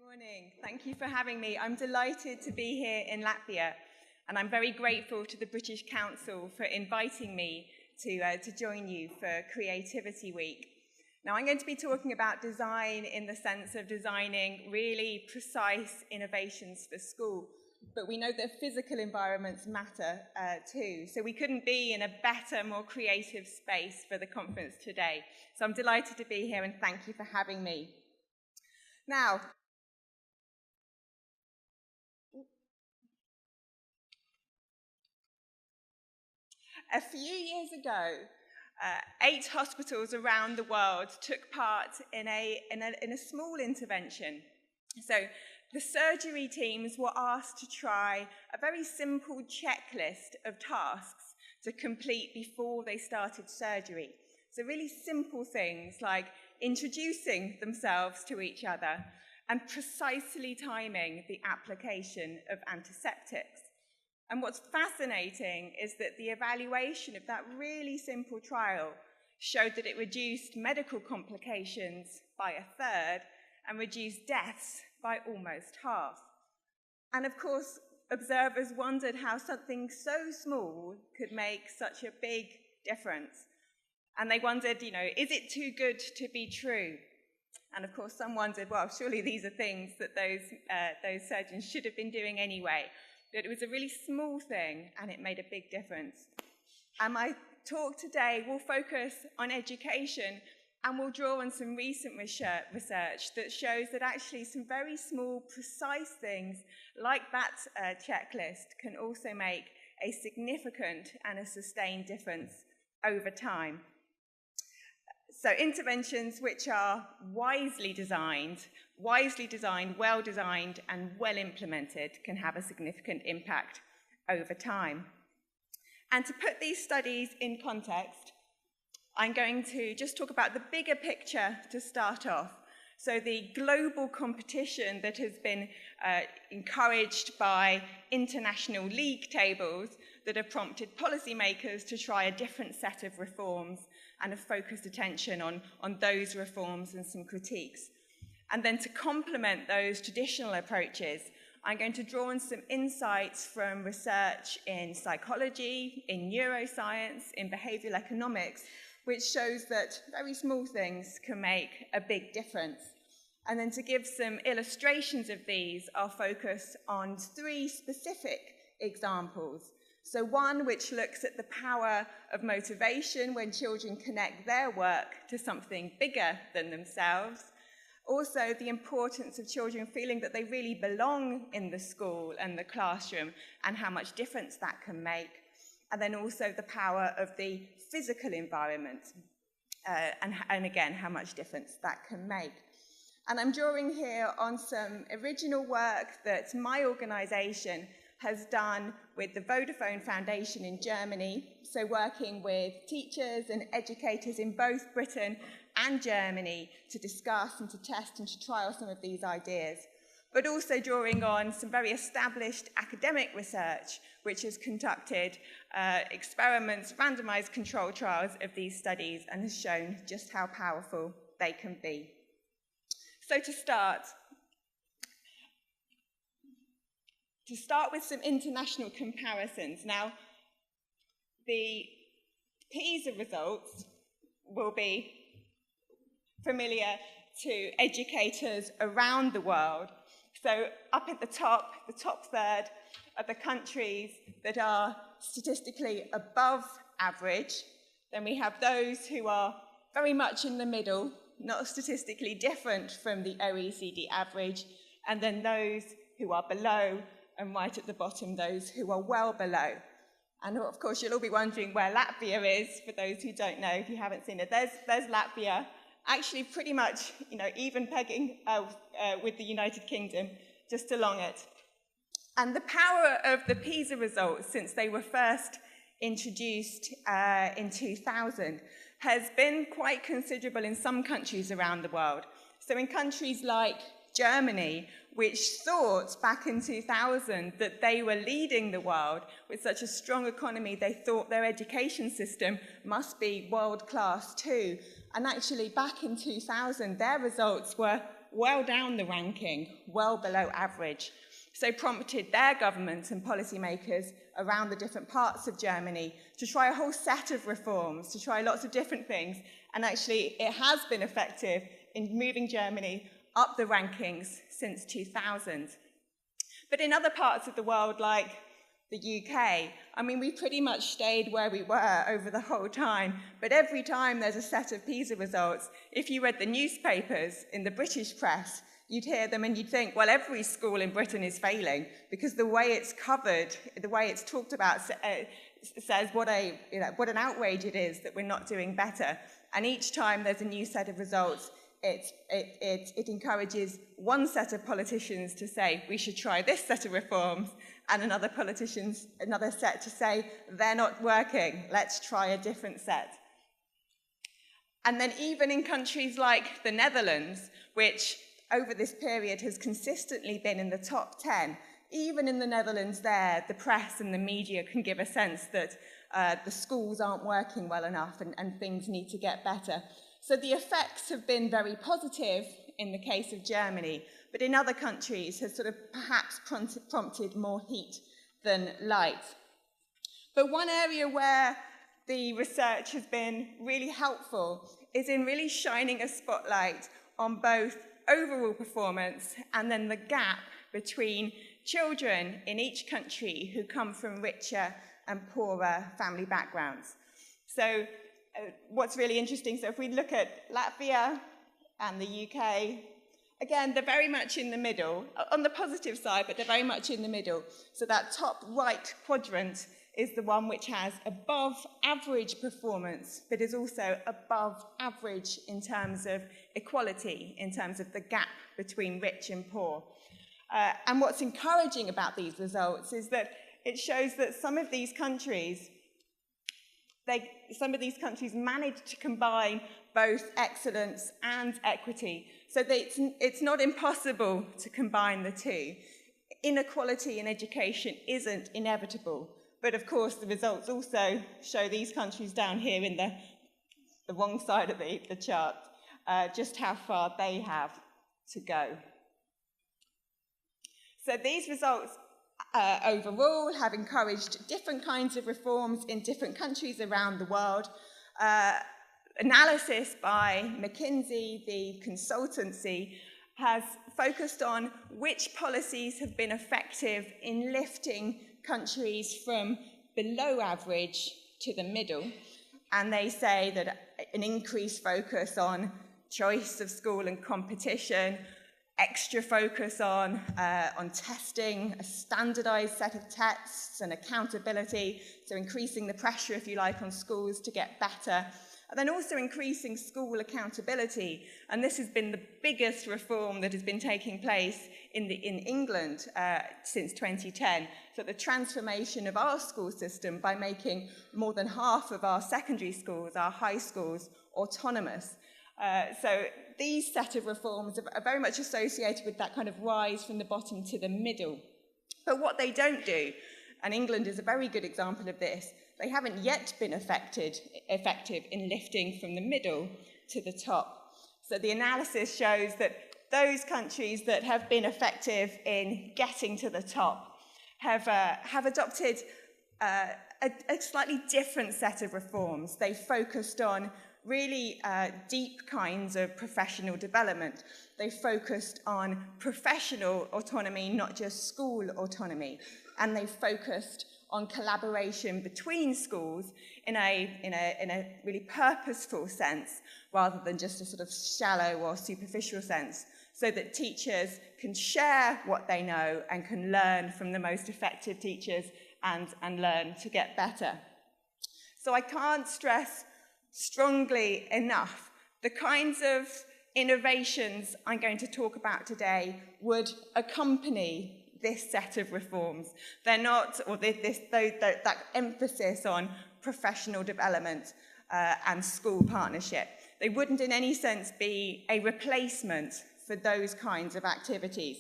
Morning. Thank you for having me. I'm delighted to be here in Latvia, and I'm very grateful to the British Council for inviting me to join you for Creativity Week. Now, I'm going to be talking about design in the sense of designing really precise innovations for school, but we know that physical environments matter too, so we couldn't be in a better, more creative space for the conference today. So I'm delighted to be here, and thank you for having me. Now, a few years ago, 8 hospitals around the world took part in a small intervention. So the surgery teams were asked to try a very simple checklist of tasks to complete before they started surgery. So really simple things like introducing themselves to each other and precisely timing the application of antiseptics. And what's fascinating is that the evaluation of that really simple trial showed that it reduced medical complications by 1/3 and reduced deaths by almost half. And of course, observers wondered how something so small could make such a big difference. And they wondered, is it too good to be true? And of course, some wondered, well, surely these are things that those surgeons should have been doing anyway. But it was a really small thing, and it made a big difference. And my talk today will focus on education, and will draw on some recent research that shows that actually some very small, precise things like that checklist can also make a significant and a sustained difference over time. So interventions which are wisely designed, well-designed, and well-implemented can have a significant impact over time. And to put these studies in context, I'm going to just talk about the bigger picture to start off. So the global competition that has been encouraged by international league tables that have prompted policymakers to try a different set of reforms and have focused attention on those reforms and some critiques. And then to complement those traditional approaches, I'm going to draw on some insights from research in psychology, in neuroscience, in behavioural economics, which shows that very small things can make a big difference. And then to give some illustrations of these, I'll focus on 3 specific examples. So one which looks at the power of motivation when children connect their work to something bigger than themselves. Also, the importance of children feeling that they really belong in the school and the classroom and how much difference that can make. And then also the power of the physical environment and again, how much difference that can make. And I'm drawing here on some original work that my organisation has done with the Vodafone Foundation in Germany, so working with teachers and educators in both Britain and Germany to discuss and to test and to trial some of these ideas, but also drawing on some very established academic research which has conducted experiments, randomised control trials of these studies and has shown just how powerful they can be. So to start with some international comparisons. Now, the PISA results will be familiar to educators around the world. So up at the top 1/3 are the countries that are statistically above average. Then we have those who are very much in the middle, not statistically different from the OECD average, and then those who are below, and right at the bottom, those who are well below. And of course, you'll all be wondering where Latvia is, for those who don't know, if you haven't seen it. There's Latvia, actually pretty much, even pegging with the United Kingdom, just along it. And the power of the PISA results, since they were first introduced in 2000, has been quite considerable in some countries around the world. So in countries like Germany, which thought back in 2000 that they were leading the world with such a strong economy, they thought their education system must be world-class too. And actually, back in 2000, their results were well down the ranking, well below average. So prompted their governments and policymakers around the different parts of Germany to try a whole set of reforms, to try lots of different things. And actually, it has been effective in moving Germany up the rankings since 2000. But in other parts of the world, like the UK, I mean, we pretty much stayed where we were over the whole time. But every time there's a set of PISA results, if you read the newspapers in the British press, you'd hear them and you'd think, well, every school in Britain is failing, because the way it's covered, the way it's talked about says what an outrage it is that we're not doing better. And each time there's a new set of results, it encourages one set of politicians to say, we should try this set of reforms, and another set to say, they're not working, let's try a different set. And then even in countries like the Netherlands, which over this period has consistently been in the top 10, even in the Netherlands there, the press and the media can give a sense that the schools aren't working well enough and things need to get better. So the effects have been very positive in the case of Germany, but in other countries has sort of perhaps prompted more heat than light. But one area where the research has been really helpful is in really shining a spotlight on both overall performance and then the gap between children in each country who come from richer and poorer family backgrounds. So what's really interesting, so if we look at Latvia and the UK, again, they're very much in the middle, on the positive side, but they're very much in the middle. So that top right quadrant is the one which has above average performance, but is also above average in terms of equality, in terms of the gap between rich and poor. And what's encouraging about these results is that it shows that some of these countries manage to combine both excellence and equity. So it's not impossible to combine the two. Inequality in education isn't inevitable. But of course, the results also show these countries down here in the wrong side of the chart, just how far they have to go. So these results overall have encouraged different kinds of reforms in different countries around the world. Analysis by McKinsey, the consultancy, has focused on which policies have been effective in lifting countries from below average to the middle. And they say that an increased focus on choice of school and competition, extra focus on testing, a standardized set of tests and accountability, so increasing the pressure, if you like, on schools to get better, and then also increasing school accountability. And this has been the biggest reform that has been taking place in England since 2010. So the transformation of our school system by making more than half of our secondary schools, our high schools, autonomous. So these set of reforms are very much associated with that kind of rise from the bottom to the middle. But what they don't do, and England is a very good example of this, they haven't yet been effective in lifting from the middle to the top. So the analysis shows that those countries that have been effective in getting to the top have adopted a slightly different set of reforms. They focused on really deep kinds of professional development. They focused on professional autonomy, not just school autonomy. And they focused on collaboration between schools in a really purposeful sense, rather than just a sort of shallow or superficial sense, so that teachers can share what they know and can learn from the most effective teachers and learn to get better. So I can't stress strongly enough the kinds of innovations I'm going to talk about today would accompany this set of reforms. They're not, or that emphasis on professional development and school partnership. They wouldn't in any sense be a replacement for those kinds of activities.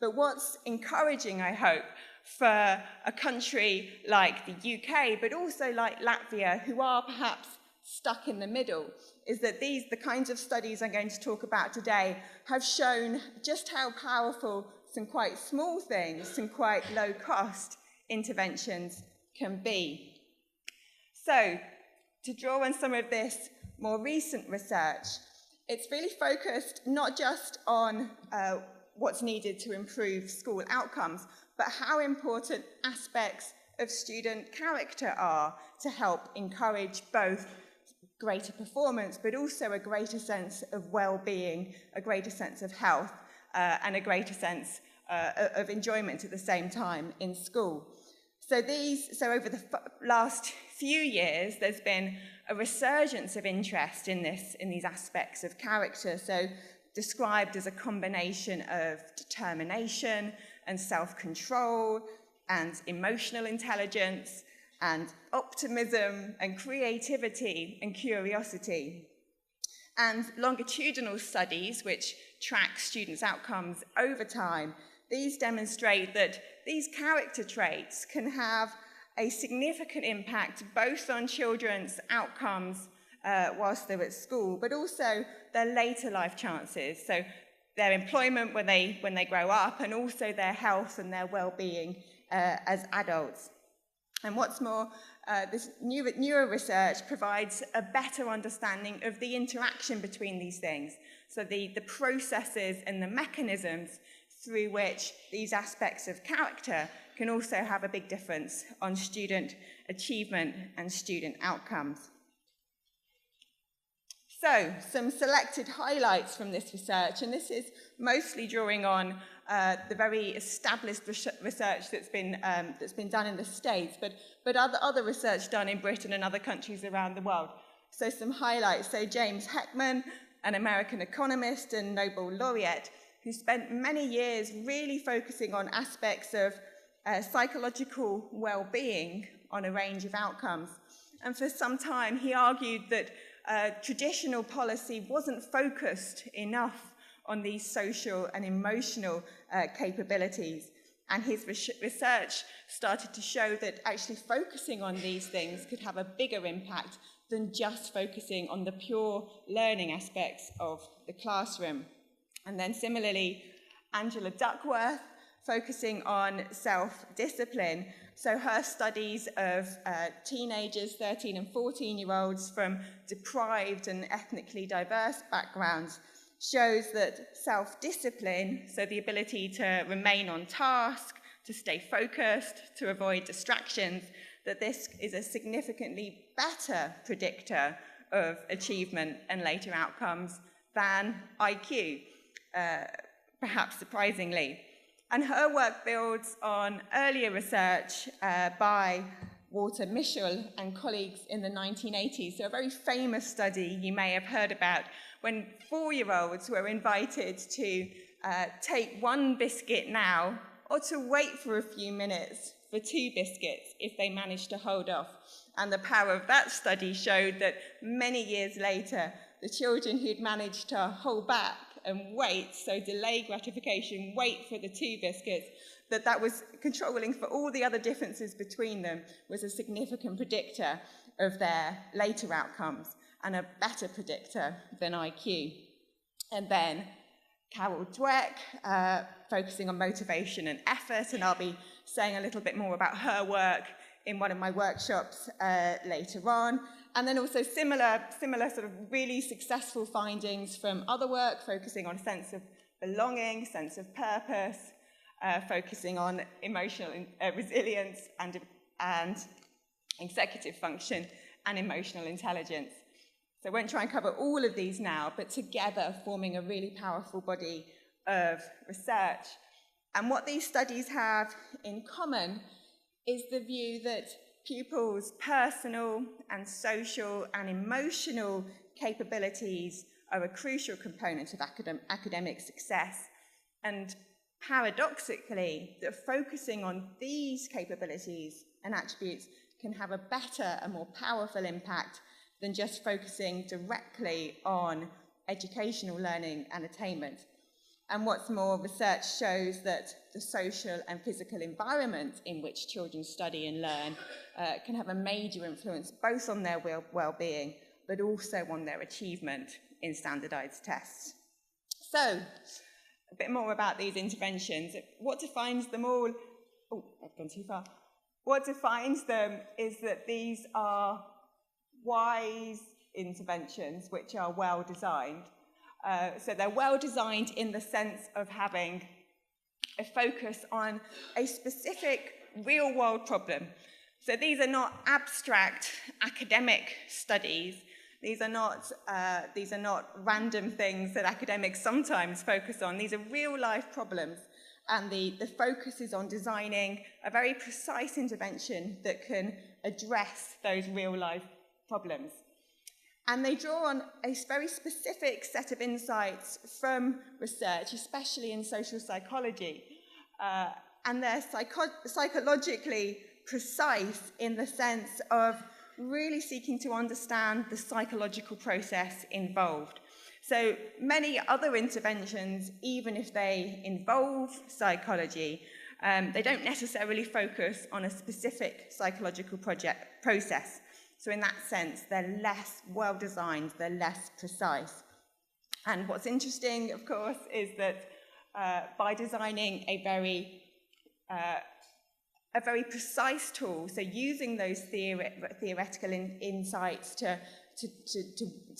But what's encouraging, I hope, for a country like the UK, but also like Latvia, who are perhaps stuck in the middle, is that the kinds of studies I'm going to talk about today have shown just how powerful some quite small things, some quite low-cost interventions can be. So, to draw on some of this more recent research, it's really focused not just on what's needed to improve school outcomes, but how important aspects of student character are to help encourage both greater performance, but also a greater sense of well-being, a greater sense of health, and a greater sense of enjoyment at the same time in school. So over the last few years, there's been a resurgence of interest in these aspects of character, so described as a combination of determination and self-control and emotional intelligence and optimism and creativity and curiosity. And longitudinal studies, which track students' outcomes over time, these demonstrate that these character traits can have a significant impact both on children's outcomes whilst they're at school, but also their later life chances, so their employment when they grow up, and also their health and their well-being as adults. And what's more, this newer research provides a better understanding of the interaction between these things, so the processes and the mechanisms through which these aspects of character can also have a big difference on student achievement and student outcomes. So, some selected highlights from this research, and this is mostly drawing on the very established research that's been done in the States, but other research done in Britain and other countries around the world. So some highlights. So James Heckman, an American economist and Nobel laureate, who spent many years really focusing on aspects of psychological well-being on a range of outcomes. And for some time, he argued that traditional policy wasn't focused enough on these social and emotional capabilities. And his research started to show that actually focusing on these things could have a bigger impact than just focusing on the pure learning aspects of the classroom. And then similarly, Angela Duckworth, focusing on self-discipline. So her studies of teenagers, 13 and 14-year-olds from deprived and ethnically diverse backgrounds, shows that self-discipline, so the ability to remain on task, to stay focused, to avoid distractions, that this is a significantly better predictor of achievement and later outcomes than IQ, perhaps surprisingly. And her work builds on earlier research by Walter Mischel and colleagues in the 1980s. So a very famous study you may have heard about, when 4-year-olds were invited to take one biscuit now or to wait for a few minutes for 2 biscuits if they managed to hold off. And the power of that study showed that many years later, the children who'd managed to hold back and wait, so delay gratification, wait for the 2 biscuits, that was controlling for all the other differences between them, was a significant predictor of their later outcomes and a better predictor than IQ. And then Carol Dweck, focusing on motivation and effort, and I'll be saying a little bit more about her work in one of my workshops later on. And then also similar sort of really successful findings from other work, focusing on a sense of belonging, sense of purpose, focusing on emotional resilience and executive function and emotional intelligence. So I won't try and cover all of these now, but together forming a really powerful body of research. And what these studies have in common is the view that pupils' personal and social and emotional capabilities are a crucial component of academic success. And paradoxically, that focusing on these capabilities and attributes can have a better and more powerful impact than just focusing directly on educational learning and attainment. And what's more, research shows that the social and physical environment in which children study and learn can have a major influence both on their well-being but also on their achievement in standardised tests. So, a bit more about these interventions. What defines them all? Oh, I've gone too far. What defines them is that these are wise interventions which are well designed. So they're well designed in the sense of having a focus on a specific real-world problem. So these are not abstract academic studies. These are not random things that academics sometimes focus on. These are real-life problems, and the focus is on designing a very precise intervention that can address those real-life problems. And they draw on a very specific set of insights from research, especially in social psychology. And they're psychologically precise in the sense of really seeking to understand the psychological process involved. So many other interventions, even if they involve psychology, they don't necessarily focus on a specific psychological process. So in that sense, they're less well-designed, they're less precise. And what's interesting, of course, is that by designing a very precise tool, so using those theoretical insights to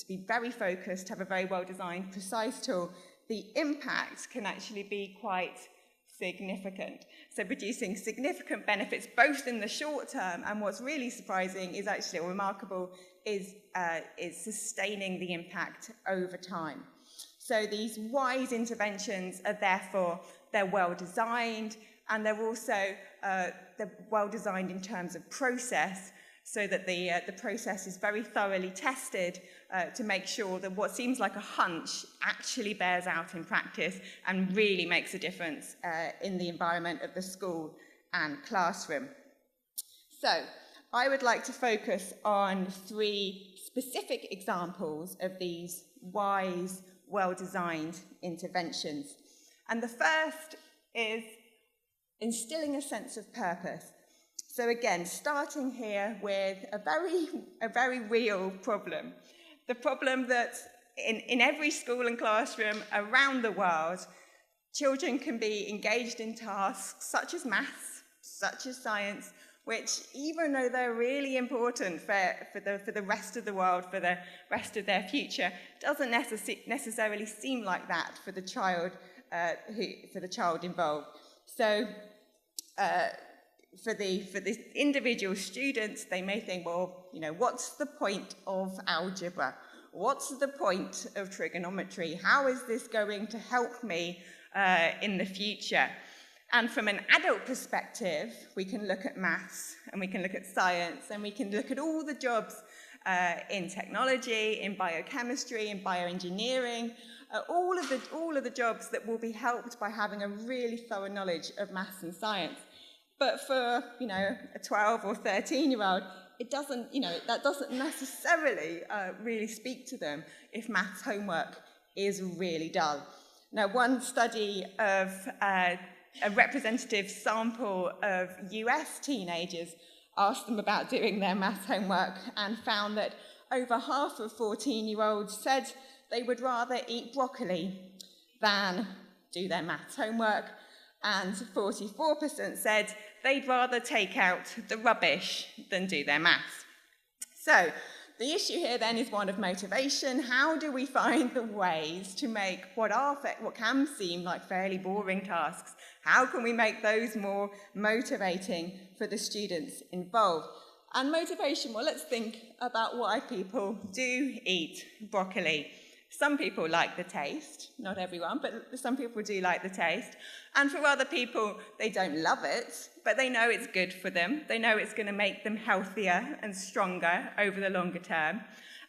be very focused, have a very well-designed, precise tool, the impact can actually be quite significant. So producing significant benefits both in the short term, and what's really surprising is actually, or remarkable, is sustaining the impact over time. So these wise interventions are therefore, they're well designed, and they're also they're well designed in terms of process, so that the process is very thoroughly tested to make sure that what seems like a hunch actually bears out in practice and really makes a difference in the environment of the school and classroom. So, I would like to focus on 3 specific examples of these wise, well-designed interventions. And the first is instilling a sense of purpose. So again, starting here with a very real problem. The problem that in every school and classroom around the world, children can be engaged in tasks such as maths, such as science, which, even though they're really important for the rest of the world, for the rest of their future, doesn't necessarily seem like that for the child involved. So, for the individual students, they may think, well, what's the point of algebra? What's the point of trigonometry? How is this going to help me in the future? And from an adult perspective, we can look at maths, and we can look at science, and we can look at all the jobs in technology, in biochemistry, in bioengineering, all of the jobs that will be helped by having a really thorough knowledge of maths and science. But for, a 12 or 13-year-old, that doesn't necessarily really speak to them if maths homework is really dull. Now, one study of a representative sample of US teenagers asked them about doing their maths homework and found that over half of 14-year-olds said they would rather eat broccoli than do their maths homework, and 44% said they'd rather take out the rubbish than do their maths. So the issue here then is one of motivation. How do we find the ways to make what can seem like fairly boring tasks, how can we make those more motivating for the students involved? And motivation, well, let's think about why people do eat broccoli. Some people like the taste, not everyone, but some people do like the taste. And for other people, they don't love it, but they know it's good for them. They know it's going to make them healthier and stronger over the longer term.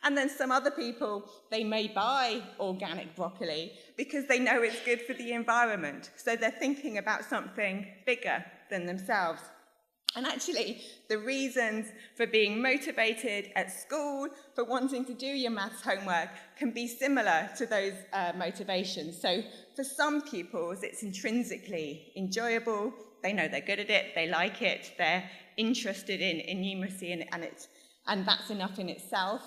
And then some other people, they may buy organic broccoli because they know it's good for the environment. So they're thinking about something bigger than themselves. And actually, the reasons for being motivated at school, for wanting to do your maths homework, can be similar to those motivations. So for some pupils, it's intrinsically enjoyable. They know they're good at it, they like it, they're interested in numeracy, and that's enough in itself.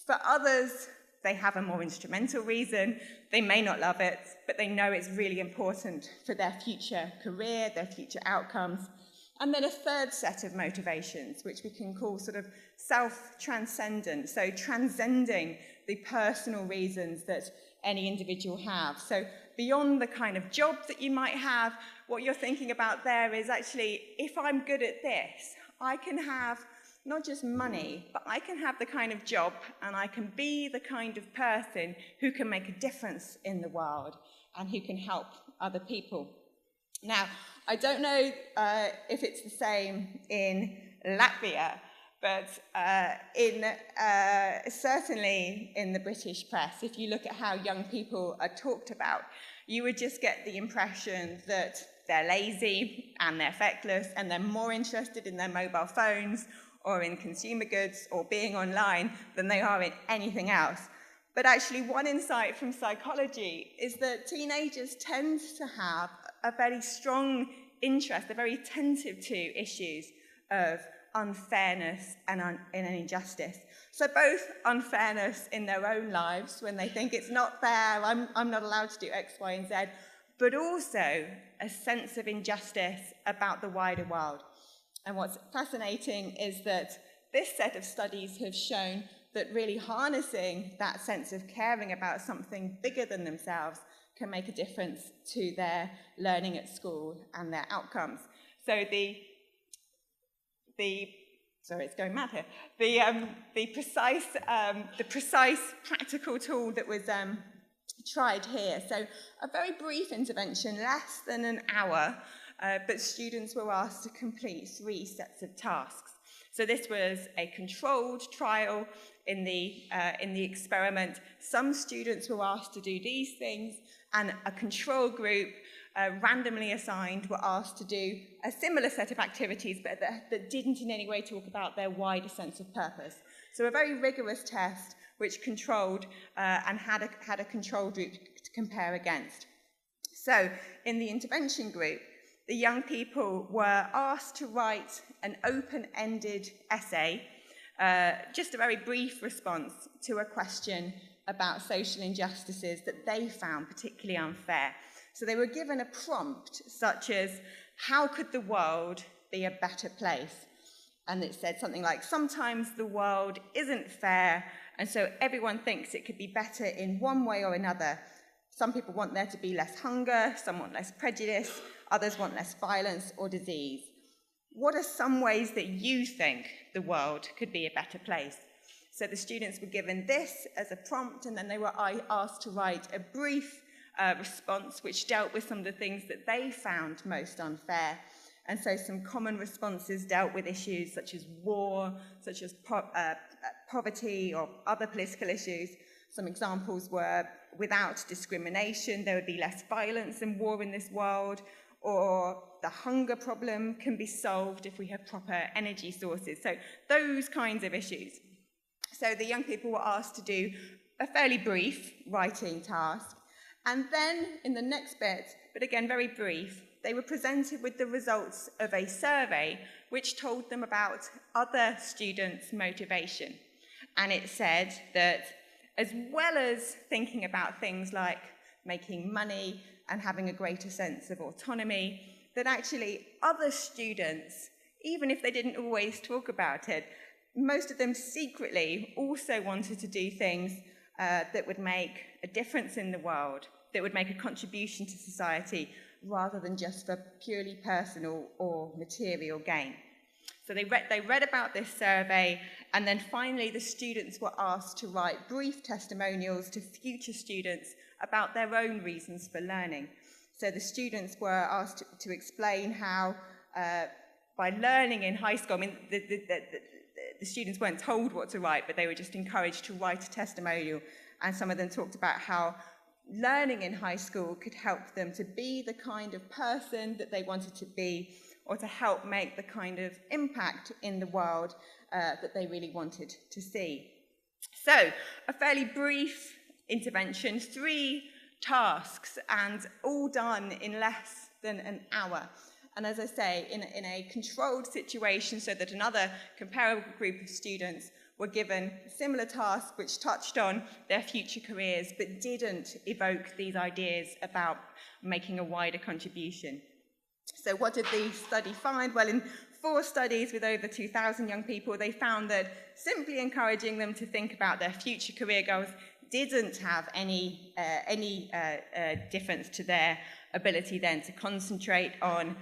For others, they have a more instrumental reason. They may not love it, but they know it's really important for their future career, their future outcomes. And then a third set of motivations, which we can call sort of self-transcendent, so transcending the personal reasons that any individual have. So beyond the kind of job that you might have, what you're thinking about there is actually, if I'm good at this, I can have not just money, but I can have the kind of job and I can be the kind of person who can make a difference in the world and who can help other people. Now, I don't know if it's the same in Latvia, but certainly in the British press, if you look at how young people are talked about, you would just get the impression that they're lazy and they're feckless and they're more interested in their mobile phones or in consumer goods or being online than they are in anything else. But actually, one insight from psychology is that teenagers tend to have a very strong interest, they're very attentive to issues of unfairness and injustice. So both unfairness in their own lives, when they think it's not fair, I'm not allowed to do X, Y, and Z, but also a sense of injustice about the wider world. And what's fascinating is that this set of studies have shown that really harnessing that sense of caring about something bigger than themselves can make a difference to their learning at school and their outcomes. So sorry, it's going mad here. The precise practical tool that was tried here. So a very brief intervention, less than an hour, but students were asked to complete 3 sets of tasks. So this was a controlled trial in the experiment. Some students were asked to do these things, and a control group, randomly assigned, were asked to do a similar set of activities, but that didn't in any way talk about their wider sense of purpose. So a very rigorous test, which controlled and had a control group to compare against. So in the intervention group, the young people were asked to write an open-ended essay, just a very brief response to a question about social injustices that they found particularly unfair. So they were given a prompt such as, how could the world be a better place? And it said something like, sometimes the world isn't fair, and so everyone thinks it could be better in one way or another. Some people want there to be less hunger, some want less prejudice, others want less violence or disease. What are some ways that you think the world could be a better place? So the students were given this as a prompt, and then they were asked to write a brief response which dealt with some of the things that they found most unfair. And so some common responses dealt with issues such as war, such as poverty or other political issues. Some examples were, without discrimination, there would be less violence and war in this world, or the hunger problem can be solved if we have proper energy sources. So those kinds of issues. So the young people were asked to do a fairly brief writing task. And then in the next bit, but again very brief, they were presented with the results of a survey which told them about other students' motivation. And it said that as well as thinking about things like making money and having a greater sense of autonomy, that actually other students, even if they didn't always talk about it, most of them secretly also wanted to do things that would make a difference in the world, that would make a contribution to society, rather than just for purely personal or material gain. So they read about this survey, and then finally the students were asked to write brief testimonials to future students about their own reasons for learning. So the students were asked to explain how, by learning in high school, I mean, the students weren't told what to write, but they were just encouraged to write a testimonial, and some of them talked about how learning in high school could help them to be the kind of person that they wanted to be, or to help make the kind of impact in the world that they really wanted to see. So, a fairly brief intervention, 3 tasks, and all done in less than an hour. And as I say, in a controlled situation, so that another comparable group of students were given a similar task which touched on their future careers but didn't evoke these ideas about making a wider contribution. So what did the study find? Well, in 4 studies with over 2,000 young people, they found that simply encouraging them to think about their future career goals didn't have any difference to their ability then to concentrate on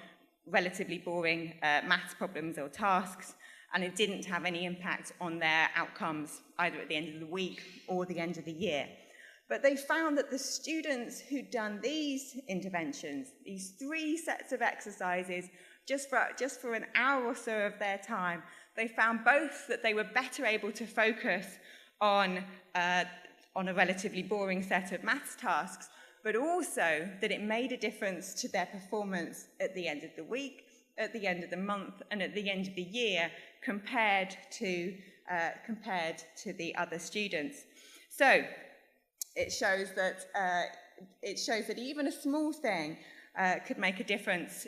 relatively boring maths problems or tasks, and it didn't have any impact on their outcomes either at the end of the week or the end of the year. But they found that the students who'd done these interventions, these 3 sets of exercises, just for an hour or so of their time, they found both that they were better able to focus on a relatively boring set of maths tasks, but also that it made a difference to their performance at the end of the week, at the end of the month, and at the end of the year compared to the other students. So it shows that even a small thing could make a difference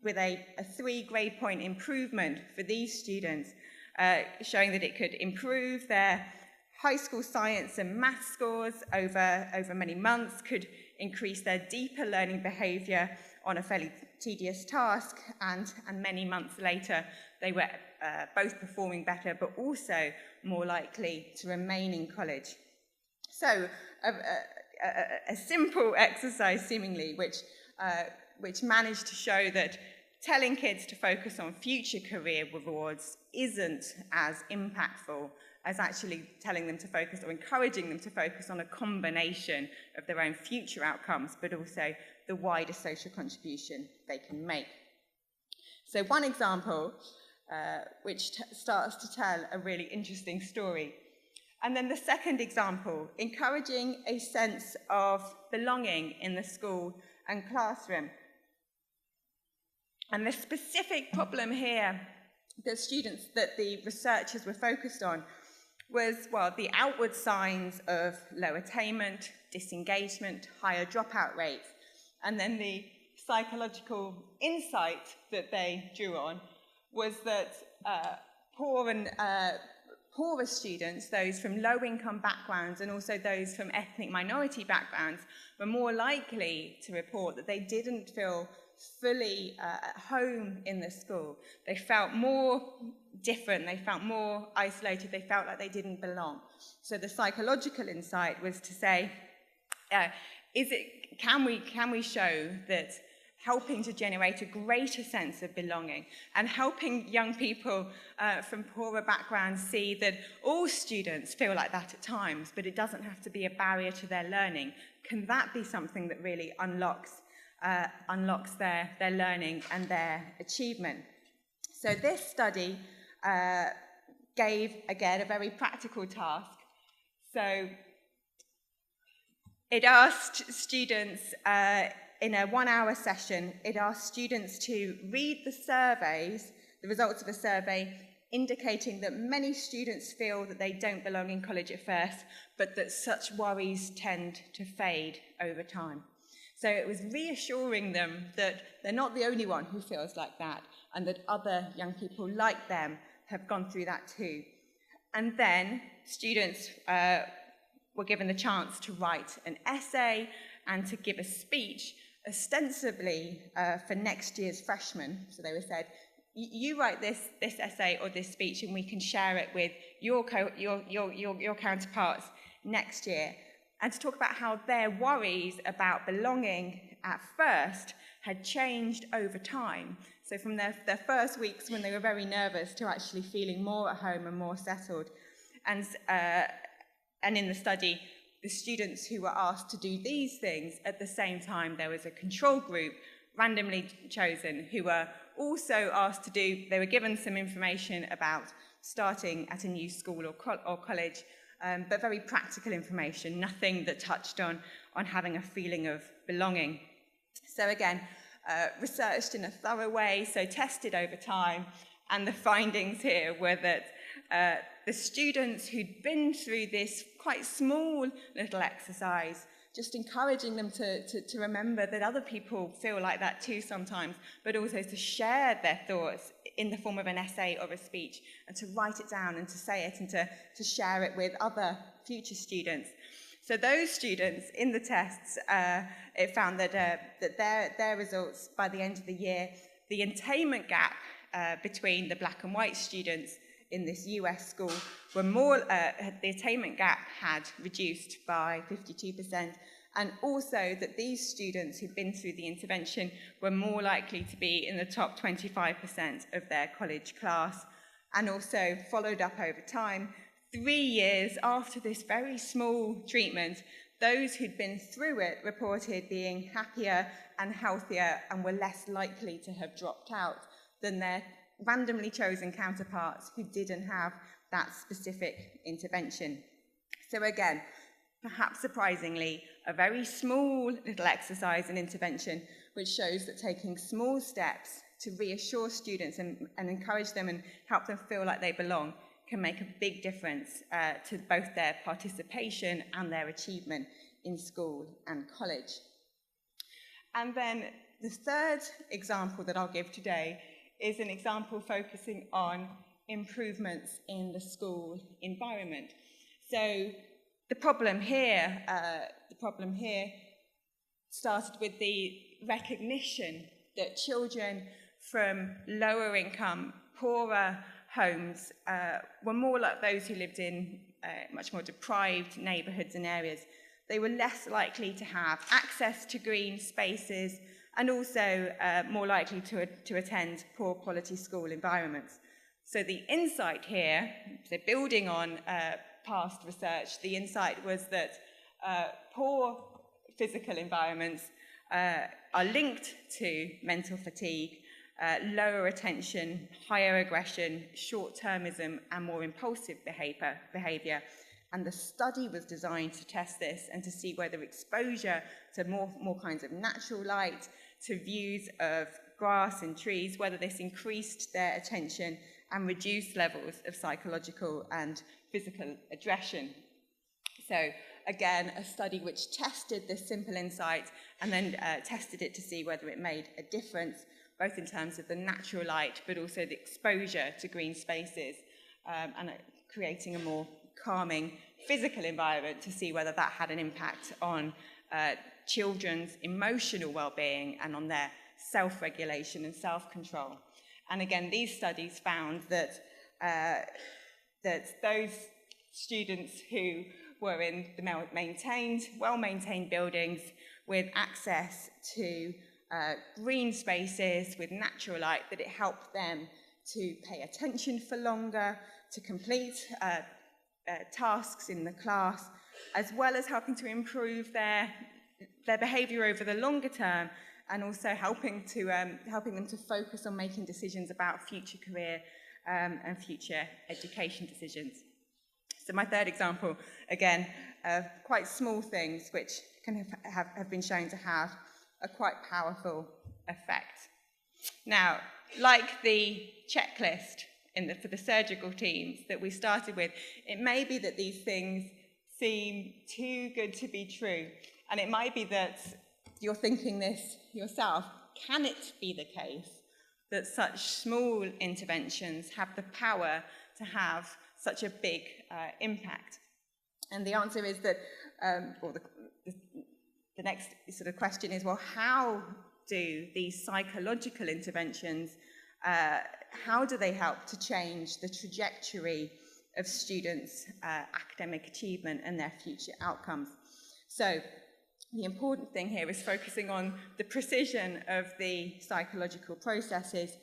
with a 3 grade point improvement for these students, showing that it could improve their high school science and maths scores over many months, could increase their deeper learning behaviour on a fairly tedious task, and many months later they were both performing better but also more likely to remain in college. So a simple exercise seemingly which managed to show that telling kids to focus on future career rewards isn't as impactful as actually telling them to focus or encouraging them to focus on a combination of their own future outcomes, but also the wider social contribution they can make. So one example, which starts to tell a really interesting story. And then the second example, encouraging a sense of belonging in the school and classroom. And the specific problem here that the researchers were focused on was, well, the outward signs of low attainment, disengagement, higher dropout rates. And then the psychological insight that they drew on was that poorer students, those from low-income backgrounds and also those from ethnic minority backgrounds, were more likely to report that they didn't feel fully at home in the school. They felt more different, they felt more isolated, they felt like they didn't belong. So the psychological insight was to say, can we show that helping to generate a greater sense of belonging and helping young people from poorer backgrounds see that all students feel like that at times, but it doesn't have to be a barrier to their learning? Can that be something that really unlocks their learning and their achievement? So this study gave, again, a very practical task. So it asked students, in a 1-hour session, it asked students to read the results of a survey indicating that many students feel that they don't belong in college at first, but that such worries tend to fade over time. So it was reassuring them that they're not the only one who feels like that, and that other young people like them have gone through that too. And then students were given the chance to write an essay and to give a speech, ostensibly for next year's freshmen. So they were said, you write this essay or this speech and we can share it with your counterparts next year. And to talk about how their worries about belonging at first had changed over time. So from their first weeks when they were very nervous to actually feeling more at home and more settled. And in the study, the students who were asked to do these things, at the same time there was a control group randomly chosen who were also asked to do, they were given some information about starting at a new school or college, but very practical information, nothing that touched on having a feeling of belonging. So again, researched in a thorough way, so tested over time, and the findings here were that the students who'd been through this quite small little exercise just encouraging them to remember that other people feel like that too sometimes, but also to share their thoughts in the form of an essay or a speech, and to write it down and to say it and to share it with other future students. So those students in the tests, it found that their results by the end of the year, the attainment gap between the black and white students in this US school were more, the attainment gap had reduced by 52%, and also that these students who'd been through the intervention were more likely to be in the top 25% of their college class, and also followed up over time. 3 years after this very small treatment, those who'd been through it reported being happier and healthier and were less likely to have dropped out than their randomly chosen counterparts who didn't have that specific intervention. So again, perhaps surprisingly, a very small little exercise and intervention which shows that taking small steps to reassure students and encourage them and help them feel like they belong can make a big difference to both their participation and their achievement in school and college. And then the third example that I'll give today is an example focusing on improvements in the school environment. So the problem here started with the recognition that children from lower income, poorer homes were more like those who lived in much more deprived neighbourhoods and areas. They were less likely to have access to green spaces and also more likely to attend poor quality school environments. So the insight here, so building on past research, the insight was that poor physical environments are linked to mental fatigue, lower attention, higher aggression, short-termism, and more impulsive behaviour. And the study was designed to test this and to see whether exposure to more kinds of natural light, to views of grass and trees, whether this increased their attention and reduced levels of psychological and physical aggression. So again, a study which tested this simple insight and then tested it to see whether it made a difference, both in terms of the natural light, but also the exposure to green spaces, and creating a more calming physical environment to see whether that had an impact on children's emotional well-being and on their self-regulation and self-control. And again, these studies found that those students who were in the well-maintained buildings with access to green spaces with natural light, that it helped them to pay attention for longer, to complete tasks in the class, as well as helping to improve their behaviour over the longer term, and also helping them to focus on making decisions about future career and future education decisions. So my third example, again, quite small things which can have been shown to have a quite powerful effect. Now, like the checklist for the surgical teams that we started with, it may be that these things seem too good to be true, and it might be that you're thinking this yourself. Can it be the case that such small interventions have the power to have such a big impact? And the answer is that, or the next sort of question is, well, how do these psychological interventions, how do they help to change the trajectory of students' academic achievement and their future outcomes? So the important thing here is focusing on the precision of the psychological processes,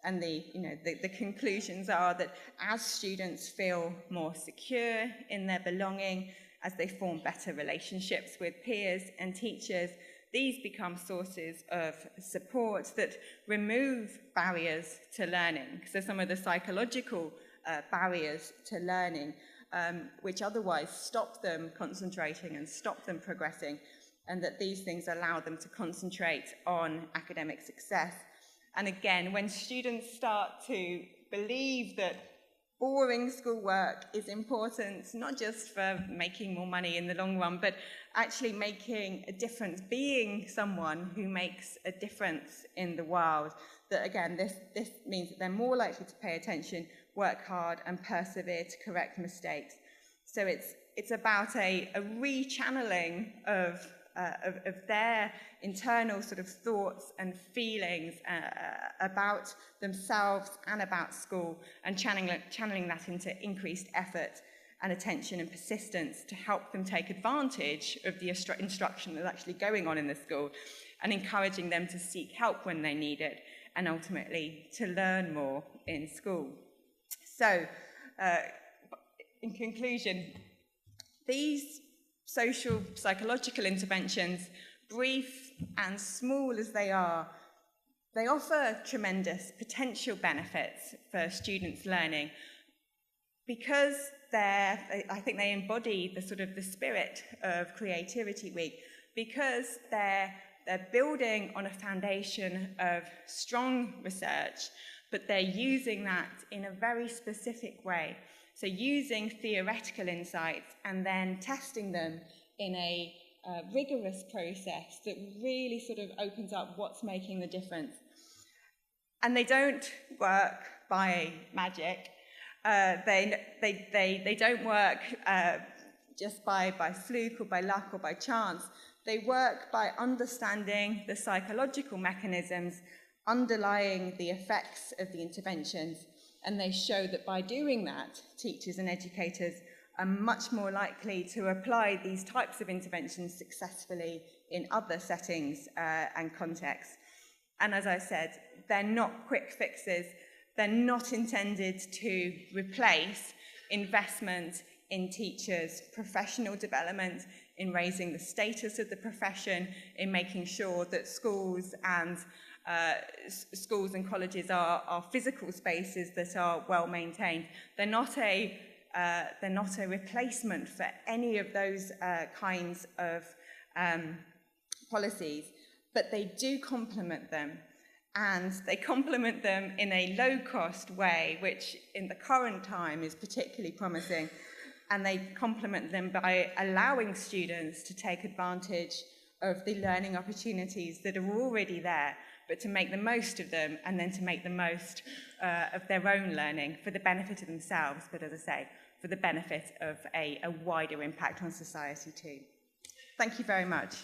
and the conclusions are that as students feel more secure in their belonging, as they form better relationships with peers and teachers, these become sources of support that remove barriers to learning. So some of the psychological barriers to learning, which otherwise stop them concentrating and stop them progressing, and that these things allow them to concentrate on academic success. And again, when students start to believe that boring schoolwork is important, not just for making more money in the long run, but actually making a difference, being someone who makes a difference in the world. That again, this means that they're more likely to pay attention, work hard, and persevere to correct mistakes. So it's about a rechanneling of their internal sort of thoughts and feelings about themselves and about school, and channeling that into increased effort and attention and persistence to help them take advantage of the instruction that's actually going on in the school, and encouraging them to seek help when they need it, and ultimately to learn more in school. So, in conclusion, these social, psychological interventions, brief and small as they are, they offer tremendous potential benefits for students' learning because I think they embody the spirit of Creativity Week, because they're building on a foundation of strong research, but they're using that in a very specific way. So using theoretical insights and then testing them in a rigorous process that really sort of opens up what's making the difference. And they don't work by magic. They don't work just by fluke or by luck or by chance. They work by understanding the psychological mechanisms underlying the effects of the interventions, and they show that by doing that, teachers and educators are much more likely to apply these types of interventions successfully in other settings and contexts. And as I said, they're not quick fixes. They're not intended to replace investment in teachers' professional development, in raising the status of the profession, in making sure that schools and colleges are physical spaces that are well maintained. They're not a replacement for any of those kinds of policies, but they do complement them. And they complement them in a low-cost way, which in the current time is particularly promising. And they complement them by allowing students to take advantage of the learning opportunities that are already there, but to make the most of them, and then to make the most of their own learning for the benefit of themselves, but as I say, for the benefit of a wider impact on society too. Thank you very much.